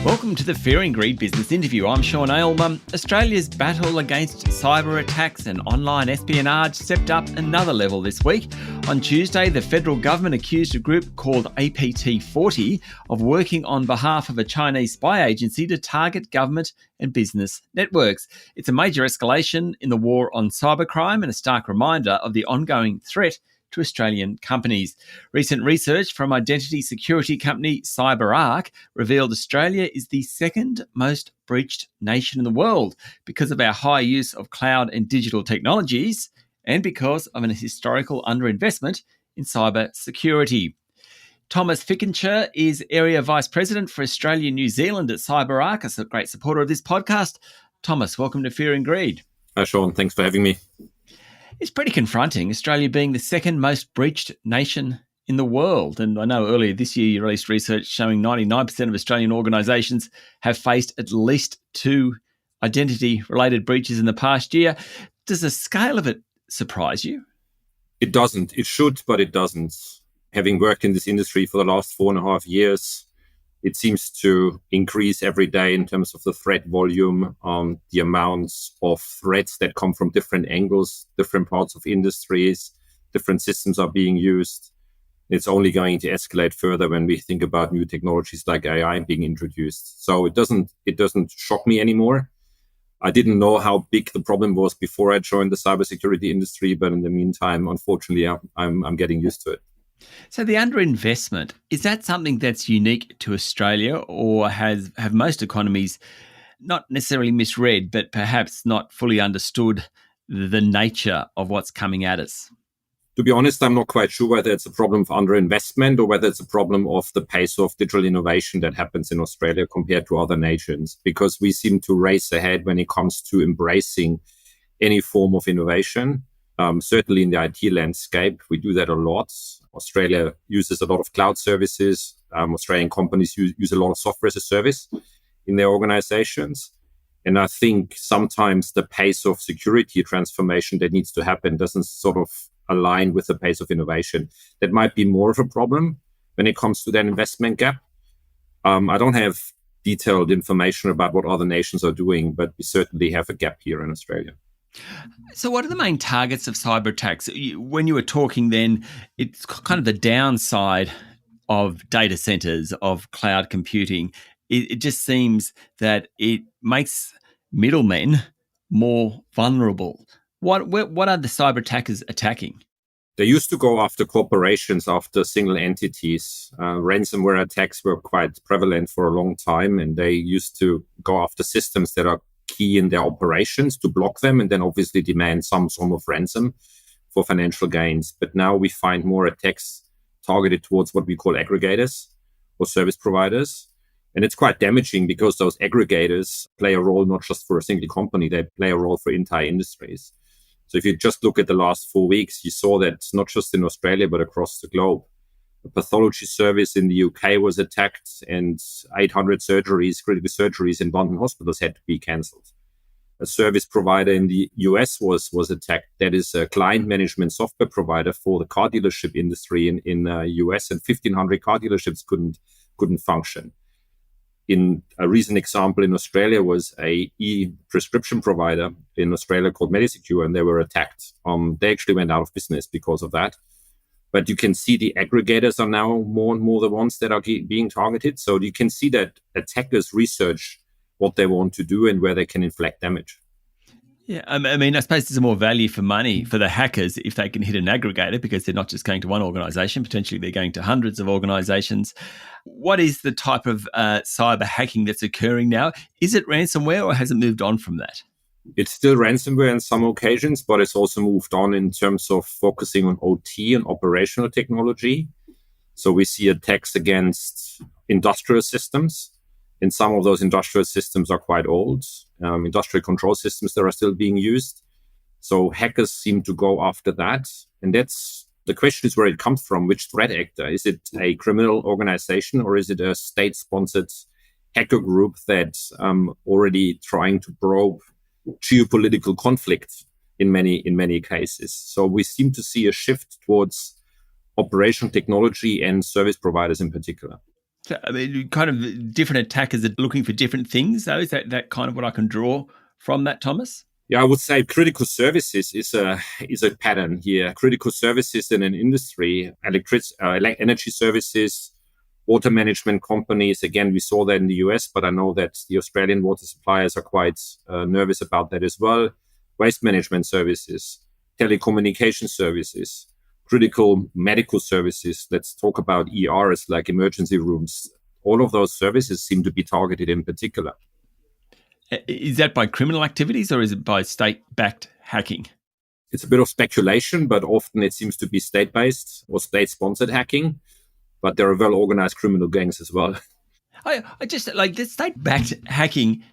Welcome to the Fear and Greed Business Interview. I'm Sean Aylmer. Australia's battle against cyber attacks and online espionage stepped up another level this week. On Tuesday, the federal government accused a group called APT40 of working on behalf of a Chinese spy agency to target government and business networks. It's a major escalation in the war on cybercrime and a stark reminder of the ongoing threat to Australian companies. Recent research from identity security company CyberArk revealed Australia is the second most breached nation in the world because of our high use of cloud and digital technologies and because of an historical underinvestment in cyber security. Thomas Fickencher is Area Vice President for Australia and New Zealand at CyberArk, a great supporter of this podcast. Thomas, welcome to Fear and Greed. Hi, Sean. Thanks for having me. It's pretty confronting, Australia being the second most breached nation in the world. And I know earlier this year you released research showing 99% of Australian organisations have faced at least two identity-related breaches in the past year. Does the scale of it surprise you? It doesn't. It should, but it doesn't. Having worked in this industry for the last 4.5 years, it seems to increase every day in terms of the threat volume, the amounts of threats that come from different angles, different parts of industries, different systems are being used. It's only going to escalate further when we think about new technologies like AI being introduced. So it doesn't shock me anymore. I didn't know how big the problem was before I joined the cybersecurity industry, but in the meantime, unfortunately, I'm getting used to it. So the underinvestment, is that something that's unique to Australia, or have most economies not necessarily misread, but perhaps not fully understood the nature of what's coming at us? To be honest, I'm not quite sure whether it's a problem of underinvestment or whether it's a problem of the pace of digital innovation that happens in Australia compared to other nations, because we seem to race ahead when it comes to embracing any form of innovation. Certainly in the IT landscape, we do that a lot. Australia uses a lot of cloud services. Australian companies use a lot of software as a service in their organizations. And I think sometimes the pace of security transformation that needs to happen doesn't sort of align with the pace of innovation. That might be more of a problem when it comes to that investment gap. I don't have detailed information about what other nations are doing, but we certainly have a gap here in Australia. So what are the main targets of cyber attacks? When you were talking then, it's kind of the downside of data centers, of cloud computing. It just seems that it makes middlemen more vulnerable. What are the cyber attackers attacking? They used to go after corporations, after single entities. Ransomware attacks were quite prevalent for a long time, and they used to go after systems that are key in their operations to block them and then obviously demand some form of ransom for financial gains. But now we find more attacks targeted towards what we call aggregators or service providers. And it's quite damaging because those aggregators play a role not just for a single company, they play a role for entire industries. So if you just look at the last 4 weeks, you saw that not just in Australia, but across the globe. A pathology service in the UK was attacked and 800 surgeries, critical surgeries in London hospitals had to be cancelled. A service provider in the US was attacked. That is a client management software provider for the car dealership industry in US, and 1,500 car dealerships couldn't function. In a recent example in Australia was a e-prescription provider in Australia called Medisecure, and they were attacked. They actually went out of business because of that. But you can see the aggregators are now more and more the ones that are being targeted. So you can see that attackers research what they want to do and where they can inflict damage. Yeah, I mean, I suppose there's more value for money for the hackers if they can hit an aggregator, because they're not just going to one organisation. Potentially they're going to hundreds of organisations. What is the type of cyber hacking that's occurring now? Is it ransomware or has it moved on from that? It's still ransomware in some occasions, but it's also moved on in terms of focusing on OT and operational technology. So we see attacks against industrial systems. And some of those industrial systems are quite old. Industrial control systems that are still being used. So hackers seem to go after that. And that's the question is where it comes from. Which threat actor? Is it a criminal organization or is it a state-sponsored hacker group that's already trying to probe geopolitical conflict in many cases? So we seem to see a shift towards operational technology and service providers in particular. So, I mean, kind of different attackers are looking for different things, though. Is that kind of what I can draw from that, Thomas? Yeah, I would say critical services is a pattern here. Critical services in an industry, energy services, water management companies. Again, we saw that in the US, but I know that the Australian water suppliers are quite nervous about that as well. Waste management services, telecommunication services, critical medical services. Let's talk about ERs, like emergency rooms. All of those services seem to be targeted in particular. Is that by criminal activities or is it by state-backed hacking? It's a bit of speculation, but often it seems to be state-based or state-sponsored hacking. But there are well-organized criminal gangs as well. I just like the state-backed hacking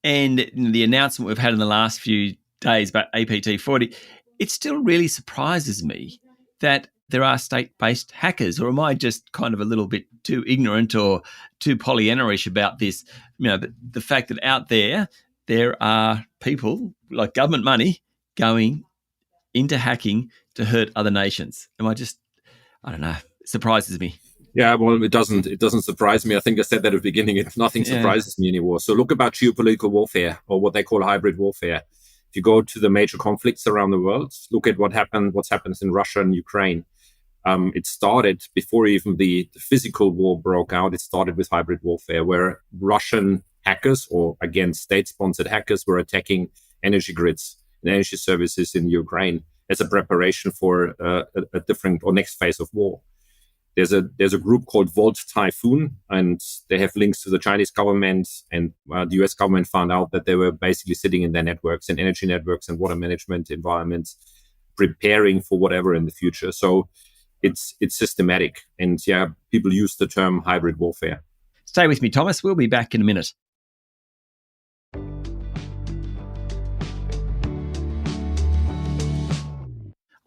and the announcement we've had in the last few days about APT40. It still really surprises me that there are state-based hackers, or am I just kind of a little bit too ignorant or too Pollyanna-ish about this? You know, the fact that out there are people like government money going into hacking to hurt other nations. I don't know, it surprises me. Yeah, well, it doesn't surprise me. I think I said that at the beginning. Nothing surprises me anymore. So look about geopolitical warfare, or what they call hybrid warfare. If you go to the major conflicts around the world, look at what's happened in Russia and Ukraine. It started before even the physical war broke out. It started with hybrid warfare, where Russian hackers, or again, state-sponsored hackers, were attacking energy grids and energy services in Ukraine as a preparation for a different or next phase of war. There's a group called Volt Typhoon, and they have links to the Chinese government, and the US government found out that they were basically sitting in their networks and energy networks and water management environments, preparing for whatever in the future. So it's systematic, and people use the term hybrid warfare. Stay with me, Thomas. We'll be back in a minute.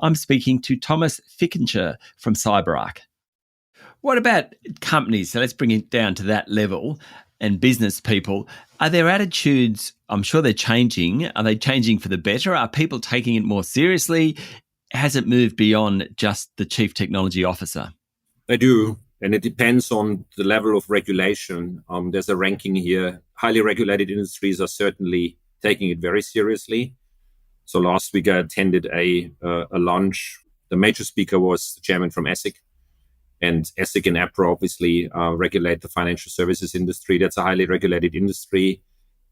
I'm speaking to Thomas Fickenshire from CyberArk. What about companies? So let's bring it down to that level, and business people. Are their attitudes, I'm sure they're changing. Are they changing for the better? Are people taking it more seriously? Has it moved beyond just the chief technology officer? They do, and it depends on the level of regulation. There's a ranking here. Highly regulated industries are certainly taking it very seriously. So last week I attended a lunch. The major speaker was the chairman from ESIC. And ESIC and APRA obviously regulate the financial services industry. That's a highly regulated industry.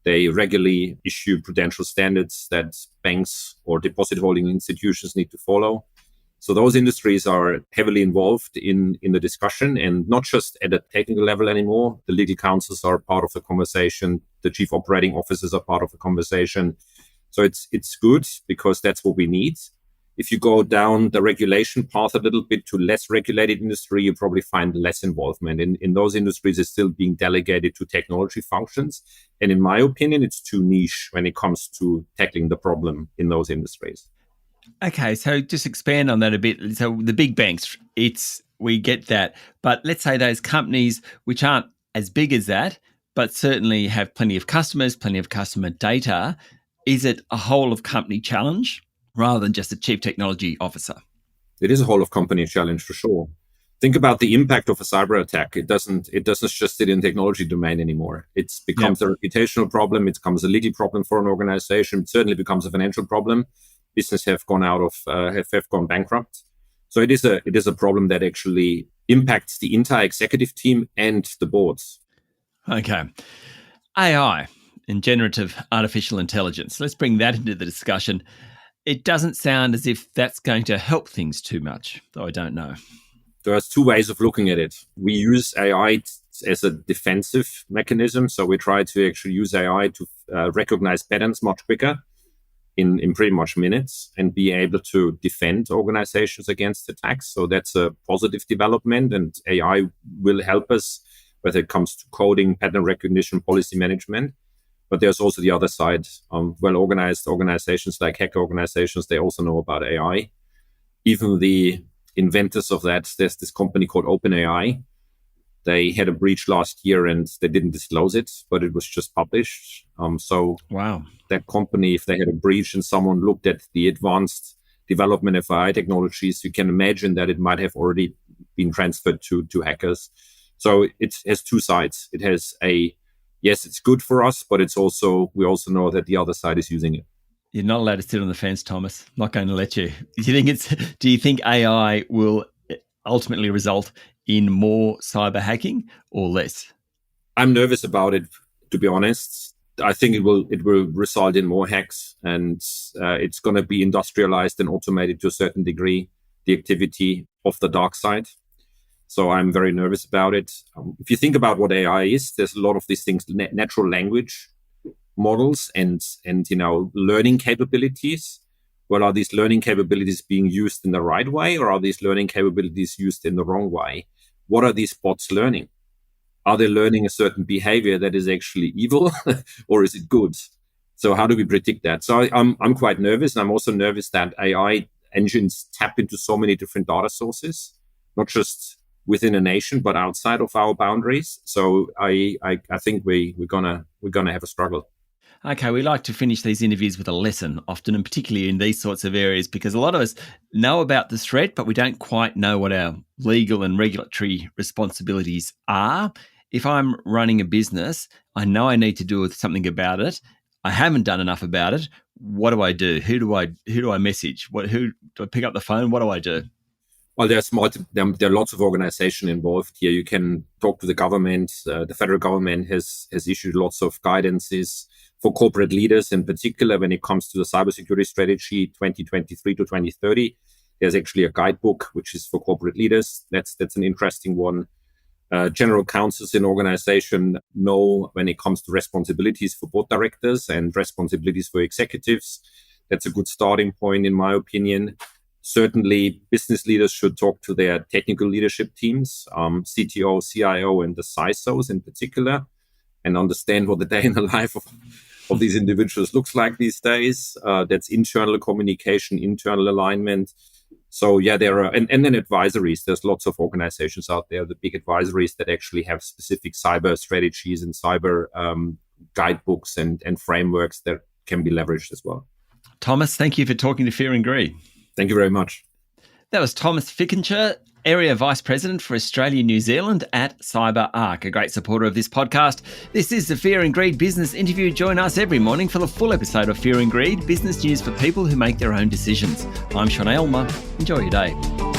They regularly issue prudential standards that banks or deposit holding institutions need to follow. So those industries are heavily involved in the discussion, and not just at a technical level anymore. The legal counsels are part of the conversation. The chief operating officers are part of the conversation. So it's good, because that's what we need. If you go down the regulation path a little bit to less regulated industry, you probably find less involvement. In those industries, it's still being delegated to technology functions. And in my opinion, it's too niche when it comes to tackling the problem in those industries. Okay, so just expand on that a bit. So the big banks, we get that. But let's say those companies which aren't as big as that, but certainly have plenty of customers, plenty of customer data. Is it a whole of company challenge rather than just a chief technology officer? It is a whole of company challenge for sure. Think about the impact of a cyber attack. It doesn't just sit in the technology domain anymore. It becomes a reputational problem. It becomes a legal problem for an organization. It certainly becomes a financial problem. Business have gone bankrupt. So it is a problem that actually impacts the entire executive team and the boards. Okay. AI and generative artificial intelligence. Let's bring that into the discussion. It doesn't sound as if that's going to help things too much, though I don't know. There's two ways of looking at it. We use AI as a defensive mechanism. So we try to actually use AI to recognize patterns much quicker in pretty much minutes, and be able to defend organizations against attacks. So that's a positive development, and AI will help us whether it comes to coding, pattern recognition, policy management. But there's also the other side. Well-organized organizations like hacker organizations, they also know about AI. Even the inventors of that, there's this company called OpenAI. They had a breach last year and they didn't disclose it, but it was just published. Wow. That company, if they had a breach and someone looked at the advanced development of AI technologies, you can imagine that it might have already been transferred to hackers. So it has two sides. It has yes, it's good for us, but we also know that the other side is using it. You're not allowed to sit on the fence, Thomas. Not going to let you. Do you think AI will ultimately result in more cyber hacking or less? I'm nervous about it, to be honest. I think it will result in more hacks, and it's going to be industrialized and automated to a certain degree, the activity of the dark side. So I'm very nervous about it. If you think about what AI is, there's a lot of these things, natural language models and learning capabilities. Well, are these learning capabilities being used in the right way, or are these learning capabilities used in the wrong way? What are these bots learning? Are they learning a certain behavior that is actually evil or is it good? So how do we predict that? So I'm quite nervous. And I'm also nervous that AI engines tap into so many different data sources, not just within a nation, but outside of our boundaries. So I think we're gonna have a struggle. Okay, we like to finish these interviews with a lesson often, and particularly in these sorts of areas, because a lot of us know about the threat, but we don't quite know what our legal and regulatory responsibilities are. If I'm running a business, I know I need to do something about it. I haven't done enough about it. What do I do? Who do I message? Who do I pick up the phone? What do I do? Well, there are lots of organizations involved here. You can talk to the government. The federal government has issued lots of guidances for corporate leaders, in particular when it comes to the cybersecurity strategy 2023 to 2030. There's actually a guidebook which is for corporate leaders. That's an interesting one. General counsels in organization know when it comes to responsibilities for board directors and responsibilities for executives. That's a good starting point, in my opinion. Certainly, business leaders should talk to their technical leadership teams, CTO, CIO, and the CISOs in particular, and understand what the day in the life of these individuals looks like these days. That's internal communication, internal alignment. So yeah, there are, and then advisories. There's lots of organizations out there, the big advisories that actually have specific cyber strategies and cyber guidebooks and frameworks that can be leveraged as well. Thomas, thank you for talking to Fear and Greed. Thank you very much. That was Thomas Fickencher, Area Vice President for Australia New Zealand at CyberArk, a great supporter of this podcast. This is the Fear and Greed Business Interview. Join us every morning for the full episode of Fear and Greed, business news for people who make their own decisions. I'm Sean Aylmer. Enjoy your day.